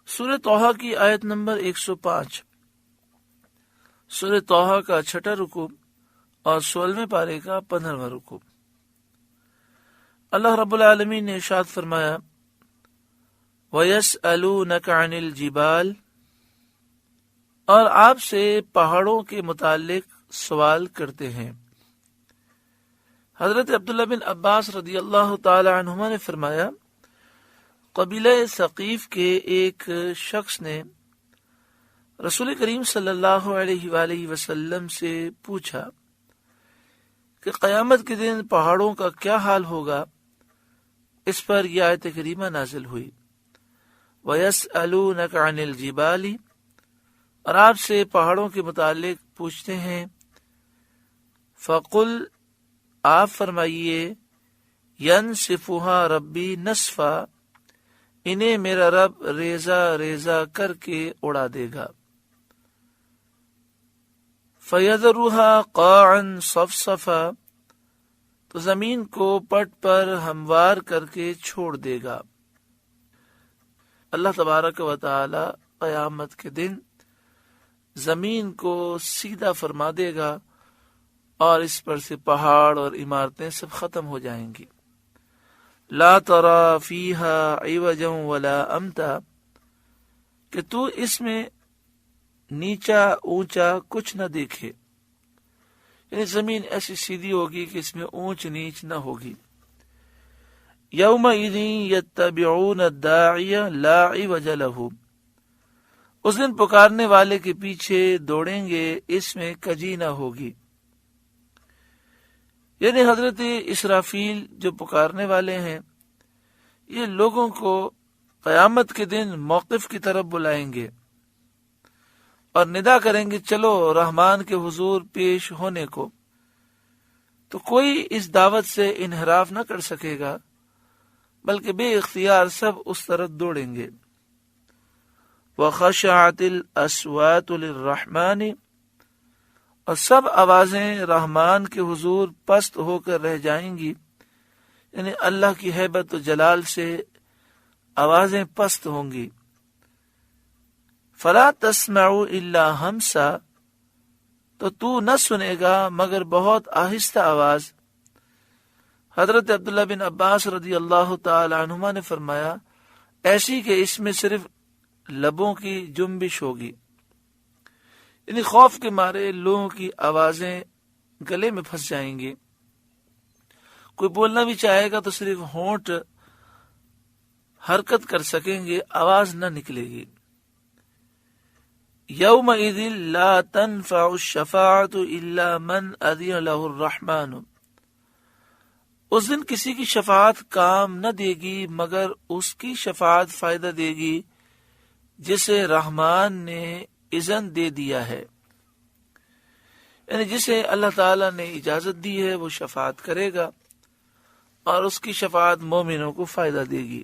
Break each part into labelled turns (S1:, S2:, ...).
S1: سورہ طٰہٰ کی آیت نمبر 105۔ سورہ طٰہٰ کا 6واں رکوع اور 16ویں پارے کا 15واں رکوع۔ اللہ رب العالمین نے ارشاد فرمایا وَيَسْأَلُونَكَ عَنِ الْجِبَالِ، اور آپ سے پہاڑوں کے متعلق سوال کرتے ہیں۔ حضرت عبداللہ بن عباس رضی اللہ تعالی عنہما نے فرمایا قبیلہ ثقیف کے ایک شخص نے رسول کریم صلی اللہ علیہ وآلہ وسلم سے پوچھا کہ قیامت کے دن پہاڑوں کا کیا حال ہوگا۔ اس پر یہ آیت کریمہ نازل ہوئی وَيَسْأَلُونَكَ عَنِ الْجِبَالِ، اور آپ سے پہاڑوں کے متعلق پوچھتے ہیں۔ فَقُلْ، آپ فرمائیے، يَنْسِفُهَا رَبِّي نَسْفًا، انہیں میرا رب ریزہ ریزہ کر کے اڑا دے گا۔ فَيَذَرُهَا قَاعًا صَفْصَفًا، تو زمین کو پٹ پر ہموار کر کے چھوڑ دے گا۔ اللہ تبارک و تعالی قیامت کے دن زمین کو سیدھا فرما دے گا اور اس پر سے پہاڑ اور عمارتیں سب ختم ہو جائیں گی۔ لا ترى فيها عوجا ولا امتا، کہ تو اس میں نیچا اونچا کچھ نہ دیکھے، یعنی زمین ایسی سیدھی ہوگی کہ اس میں اونچ نیچ نہ ہوگی۔ یومئذ یتبعون الداعی لا عوج له، اس دن پکارنے والے کے پیچھے دوڑیں گے، اس میں کجی نہ ہوگی۔ یعنی حضرت اسرافیل جو پکارنے والے ہیں، یہ لوگوں کو قیامت کے دن موقف کی طرف بلائیں گے اور ندا کریں گے چلو رحمان کے حضور پیش ہونے کو، تو کوئی اس دعوت سے انحراف نہ کر سکے گا، بلکہ بے اختیار سب اس طرف دوڑیں گے۔ وَخَشَعَتِ الْأَصْوَاتُ لِلرَّحْمَنِ، اور سب آوازیں رحمان کے حضور پست ہو کر رہ جائیں گی، یعنی اللہ کی ہیبت و جلال سے آوازیں پست ہوں گی۔ فَلَا تَسْمَعُ إِلَّا ہَمْسًا، تو نہ سنے گا مگر بہت آہستہ آواز۔ حضرت عبداللہ بن عباس رضی اللہ تعالی عنہما نے فرمایا ایسی کہ اس میں صرف لبوں کی جنبش ہوگی، یعنی خوف کے مارے لوگوں کی آوازیں گلے میں پھنس جائیں گی، کوئی بولنا بھی چاہے گا تو صرف ہونٹ حرکت کر سکیں گے، آواز نہ نکلے گی۔ یومئذ لا تنفع الشفاعة الا من اذن له الرحمن، اس دن کسی کی شفاعت کام نہ دے گی مگر اس کی شفاعت فائدہ دے گی جسے رحمان نے اذن دے دیا ہے، یعنی جسے اللہ تعالی نے اجازت دی ہے وہ شفاعت کرے گا اور اس کی شفاعت مومنوں کو فائدہ دے گی۔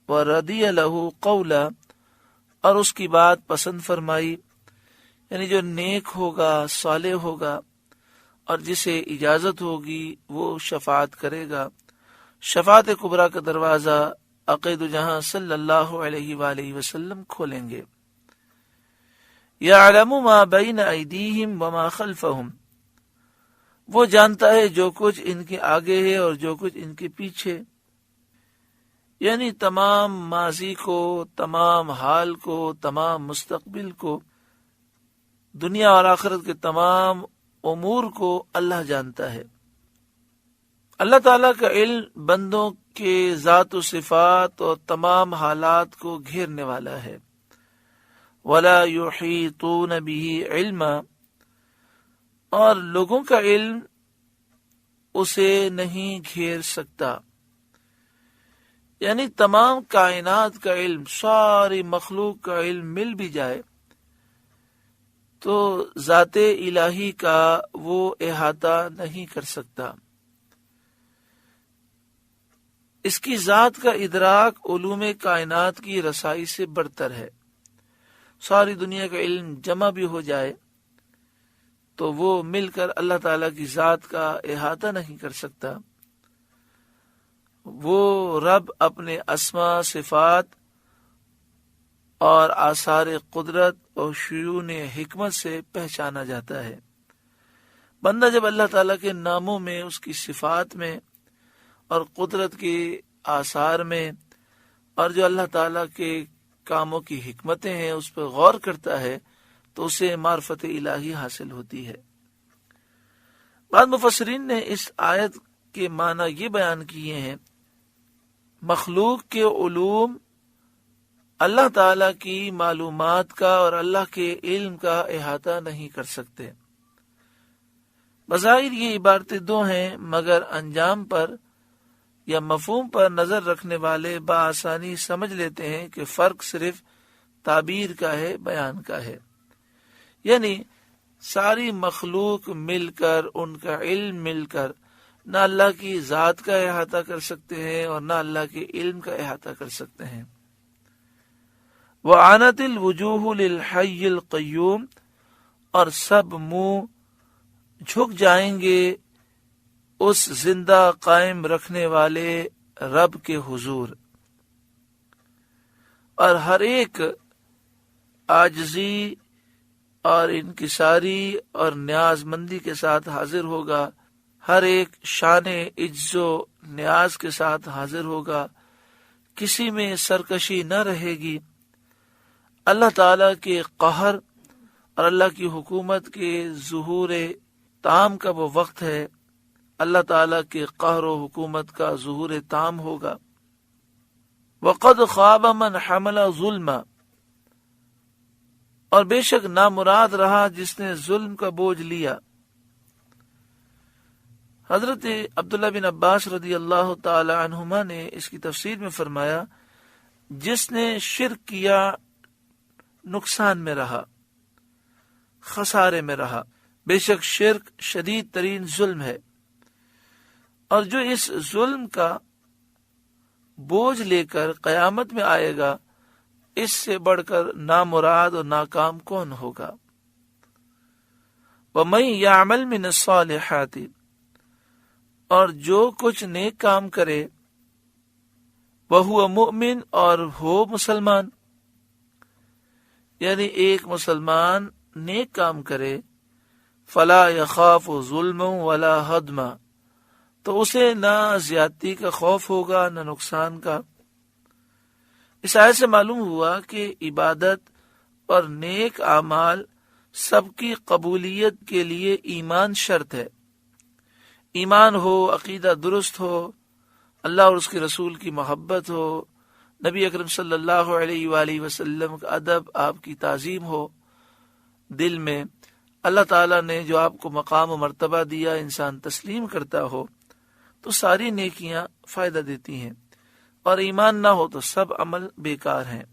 S1: وَرَضِيَ لَهُ قَوْلًا، اور اس کی بات پسند فرمائی، یعنی جو نیک ہوگا صالح ہوگا اور جسے اجازت ہوگی وہ شفاعت کرے گا۔ شفاعت کبریٰ کا دروازہ عقید جہاں صلی اللہ علیہ وآلہ وسلم کھولیں گے۔ یعلم ما بین ایدیہم وما خلفہم، وہ جانتا ہے جو کچھ ان کے آگے ہے اور جو کچھ ان کے پیچھے، یعنی تمام ماضی کو، تمام حال کو، تمام مستقبل کو، دنیا اور آخرت کے تمام امور کو اللہ جانتا ہے۔ اللہ تعالیٰ کا علم بندوں کے ذات و صفات اور تمام حالات کو گھیرنے والا ہے۔ وَلَا يُحِيطُونَ بِهِ عِلْمًا، اور لوگوں کا علم اسے نہیں گھیر سکتا، یعنی تمام کائنات کا علم، ساری مخلوق کا علم مل بھی جائے تو ذات الہی کا وہ احاطہ نہیں کر سکتا۔ اس کی ذات کا ادراک علوم کائنات کی رسائی سے برتر ہے۔ ساری دنیا کا علم جمع بھی ہو جائے تو وہ مل کر اللہ تعالیٰ کی ذات کا احاطہ نہیں کر سکتا۔ وہ رب اپنے اسما صفات اور آثار قدرت اور شیون حکمت سے پہچانا جاتا ہے۔ بندہ جب اللہ تعالیٰ کے ناموں میں، اس کی صفات میں اور قدرت کے آثار میں اور جو اللہ تعالیٰ کے کاموں کی حکمتیں ہیں اس پر غور کرتا ہے تو اسے معرفت الہی حاصل ہوتی ہے۔ بعض مفسرین نے اس آیت کے معنی یہ بیان کیے ہیں، مخلوق کے علوم اللہ تعالیٰ کی معلومات کا اور اللہ کے علم کا احاطہ نہیں کر سکتے۔ بظاہر یہ عبارتیں دو ہیں، مگر انجام پر یا مفہوم پر نظر رکھنے والے بآسانی سمجھ لیتے ہیں کہ فرق صرف تعبیر کا ہے، بیان کا ہے۔ یعنی ساری مخلوق مل کر، ان کا علم مل کر نہ اللہ کی ذات کا احاطہ کر سکتے ہیں اور نہ اللہ کے علم کا احاطہ کر سکتے ہیں۔ وَعَانَتِ الْوُجُوهُ لِلْحَيِّ الْقَيُّومِ، اور سب منہ جھک جائیں گے اس زندہ قائم رکھنے والے رب کے حضور، اور ہر ایک عاجزی اور انکساری اور نیاز مندی کے ساتھ حاضر ہوگا، ہر ایک شان عجز و نیاز کے ساتھ حاضر ہوگا، کسی میں سرکشی نہ رہے گی۔ اللہ تعالیٰ کے قہر اور اللہ کی حکومت کے ظہور تام کا وہ وقت ہے، اللہ تعالیٰ کے قہر و حکومت کا ظہور تام ہوگا۔ وَقَدْ خَابَ مَنْ حَمَلَ ظُلْمًا، اور بے شک نامراد رہا جس نے ظلم کا بوجھ لیا۔ حضرت عبداللہ بن عباس رضی اللہ تعالی عنہما نے اس کی تفسیر میں فرمایا، جس نے شرک کیا نقصان میں رہا، خسارے میں رہا۔ بے شک شرک شدید ترین ظلم ہے، اور جو اس ظلم کا بوجھ لے کر قیامت میں آئے گا، اس سے بڑھ کر نامراد اور ناکام کون ہوگا۔ وَمَن يَعْمَلْ مِنَ الصَّالِحَاتِ، اور جو کچھ نیک کام کرے، وَهُوَ مُؤْمِن، اور ہو مسلمان، یعنی ایک مسلمان نیک کام کرے، فَلَا يَخَافُ ظُلْمًا وَلَا هَضْمًا، تو اسے نہ زیادتی کا خوف ہوگا نہ نقصان کا۔ اس آیت سے معلوم ہوا کہ عبادت اور نیک اعمال سب کی قبولیت کے لیے ایمان شرط ہے۔ ایمان ہو، عقیدہ درست ہو، اللہ اور اس کے رسول کی محبت ہو، نبی اکرم صلی اللہ علیہ وآلہ وسلم کا ادب، آپ کی تعظیم ہو دل میں، اللہ تعالیٰ نے جو آپ کو مقام و مرتبہ دیا انسان تسلیم کرتا ہو، تو ساری نیکیاں فائدہ دیتی ہیں، اور ایمان نہ ہو تو سب عمل بیکار ہیں۔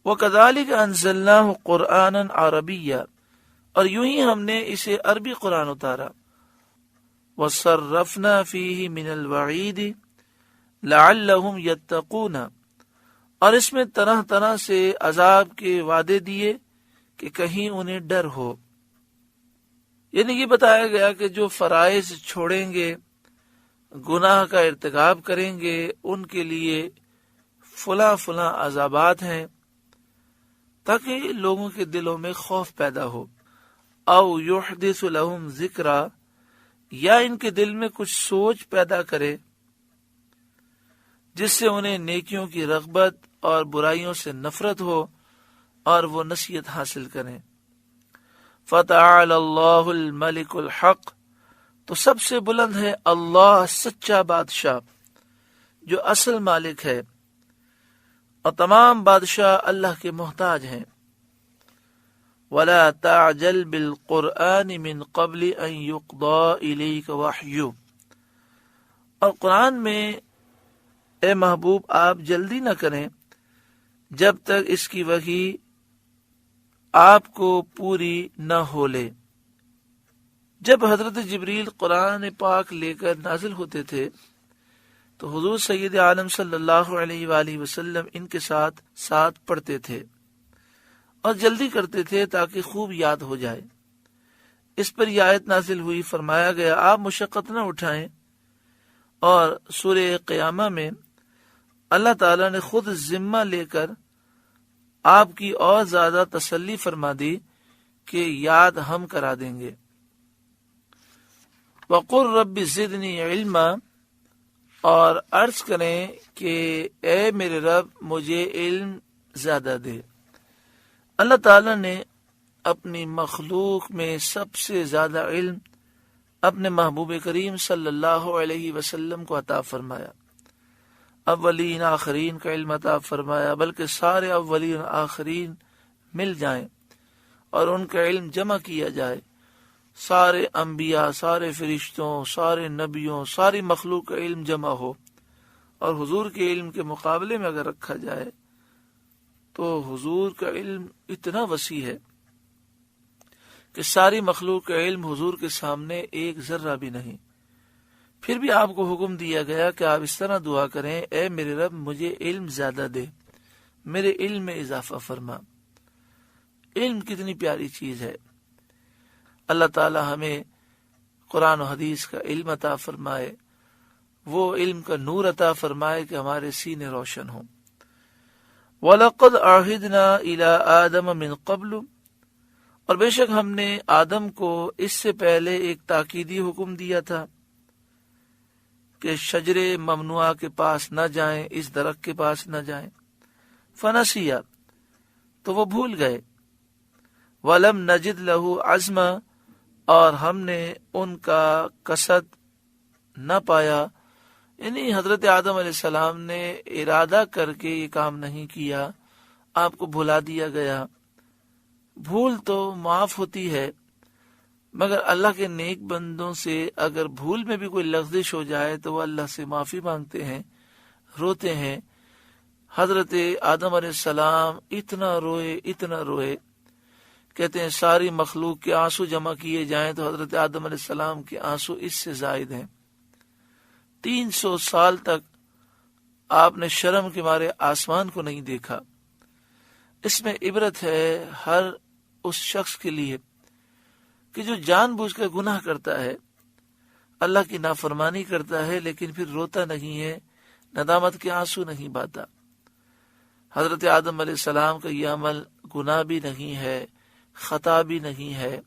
S1: وَكَذَلِكَ أَنزَلْنَاهُ قُرْآنًا عَرَبِيًّا، اور یوں ہی ہم نے اسے عربی قرآن اتارا۔ وَصَرَّفْنَا فِيهِ مِنَ الْوَعِيدِ لَعَلَّهُمْ يَتَّقُونَ، اور اس میں طرح طرح سے عذاب کے وعدے دیے کہ کہیں انہیں ڈر ہو۔ یعنی یہ بتایا گیا کہ جو فرائض چھوڑیں گے، گناہ کا ارتکاب کریں گے، ان کے لیے فلاں فلاں عذابات ہیں، تاکہ لوگوں کے دلوں میں خوف پیدا ہو۔ او یحدث لهم ذکرا، یا ان کے دل میں کچھ سوچ پیدا کرے جس سے انہیں نیکیوں کی رغبت اور برائیوں سے نفرت ہو اور وہ نصیحت حاصل کریں۔ فتعال اللہ الملک الحق، تو سب سے بلند ہے اللہ سچا بادشاہ جو اصل مالک ہے، اور تمام بادشاہ اللہ کے محتاج ہیں۔ وَلَا تَعْجَلْ بِالْقُرْآنِ مِنْ قَبْلِ أَنْ يُقْضَى إِلَيْكَ وَحْيُهُ، اور قرآن میں اے محبوب آپ جلدی نہ کریں جب تک اس کی وحی آپ کو پوری نہ ہو لے۔ جب حضرت جبریل قرآن پاک لے کر نازل ہوتے تھے تو حضور سید عالم صلی اللہ علیہ وآلہ وسلم ان کے ساتھ ساتھ پڑھتے تھے اور جلدی کرتے تھے تاکہ خوب یاد ہو جائے۔ اس پر یہ آیت نازل ہوئی، فرمایا گیا آپ مشقت نہ اٹھائیں، اور سورہ قیامہ میں اللہ تعالیٰ نے خود ذمہ لے کر آپ کی اور زیادہ تسلی فرما دی کہ یاد ہم کرا دیں گے۔ وَقُلْ رَبِّ زِدْنِي عِلْمًا، اور عرض کریں کہ اے میرے رب مجھے علم زیادہ دے۔ اللہ تعالیٰ نے اپنی مخلوق میں سب سے زیادہ علم اپنے محبوب کریم صلی اللہ علیہ وسلم کو عطا فرمایا، اولین آخرین کا علم عطا فرمایا، بلکہ سارے اولین آخرین مل جائیں اور ان کا علم جمع کیا جائے، سارے انبیاء، سارے فرشتوں، سارے نبیوں، ساری مخلوق کا علم جمع ہو اور حضور کے علم کے مقابلے میں اگر رکھا جائے تو حضور کا علم اتنا وسیع ہے کہ ساری مخلوق کا علم حضور کے سامنے ایک ذرہ بھی نہیں۔ پھر بھی آپ کو حکم دیا گیا کہ آپ اس طرح دعا کریں، اے میرے رب مجھے علم زیادہ دے، میرے علم میں اضافہ فرما۔ علم کتنی پیاری چیز ہے، اللہ تعالی ہمیں قرآن و حدیث کا علم عطا فرمائے، وہ علم کا نور عطا فرمائے کہ ہمارے سینے روشن ہوں۔ وَلَقَدْ عَهِدْنَا إِلَىٰ آدَمَ مِنْ قَبْلُ، اور بے شک ہم نے آدم کو اس سے پہلے ایک تاکیدی حکم دیا تھا کہ شجر ممنوعہ کے پاس نہ جائیں، اس درخت کے پاس نہ جائیں۔ فنسیا، تو وہ بھول گئے۔ وَلَمْ نَجِدْ لَهُ عَزْمًا، اور ہم نے ان کا قصد نہ پایا، یعنی حضرت آدم علیہ السلام نے ارادہ کر کے یہ کام نہیں کیا، آپ کو بھلا دیا گیا۔ بھول تو معاف ہوتی ہے، مگر اللہ کے نیک بندوں سے اگر بھول میں بھی کوئی لغزش ہو جائے تو وہ اللہ سے معافی مانگتے ہیں، روتے ہیں۔ حضرت آدم علیہ السلام اتنا روئے، کہتے ہیں ساری مخلوق کے آنسو جمع کیے جائیں تو حضرت آدم علیہ السلام کے آنسو اس سے زائد ہیں۔ 300 سال تک آپ نے شرم کے مارے آسمان کو نہیں دیکھا۔ اس میں عبرت ہے ہر اس شخص کے لیے کہ جو جان بوجھ کر گناہ کرتا ہے، اللہ کی نافرمانی کرتا ہے، لیکن پھر روتا نہیں ہے، ندامت کے آنسو نہیں بہاتا۔ حضرت آدم علیہ السلام کا یہ عمل گناہ بھی نہیں ہے، خطا بھی نہیں ہے،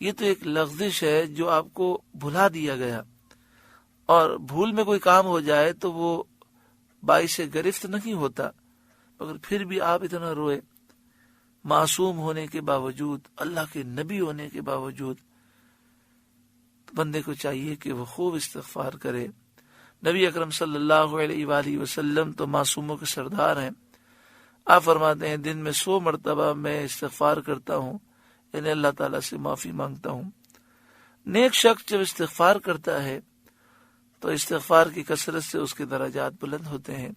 S1: یہ تو ایک لغزش ہے جو آپ کو بھلا دیا گیا، اور بھول میں کوئی کام ہو جائے تو وہ باعث گرفت نہیں ہوتا، مگر پھر بھی آپ اتنا روئے، معصوم ہونے کے باوجود، اللہ کے نبی ہونے کے باوجود۔ بندے کو چاہیے کہ وہ خوب استغفار کرے۔ نبی اکرم صلی اللہ علیہ وآلہ وسلم تو معصوموں کے سردار ہیں، آپ فرماتے ہیں دن میں 100 مرتبہ میں استغفار کرتا ہوں، یعنی اللہ تعالیٰ سے معافی مانگتا ہوں۔ نیک شخص جب استغفار کرتا ہے تو استغفار کی کثرت سے اس کے درجات بلند ہوتے ہیں۔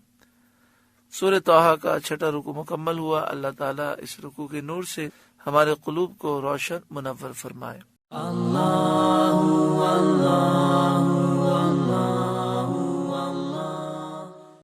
S1: سورہ طٰہٰ کا 6واں رکوع مکمل ہوا۔ اللہ تعالیٰ اس رکوع کے نور سے ہمارے قلوب کو روشن منور فرمائے۔ اللہ اللہ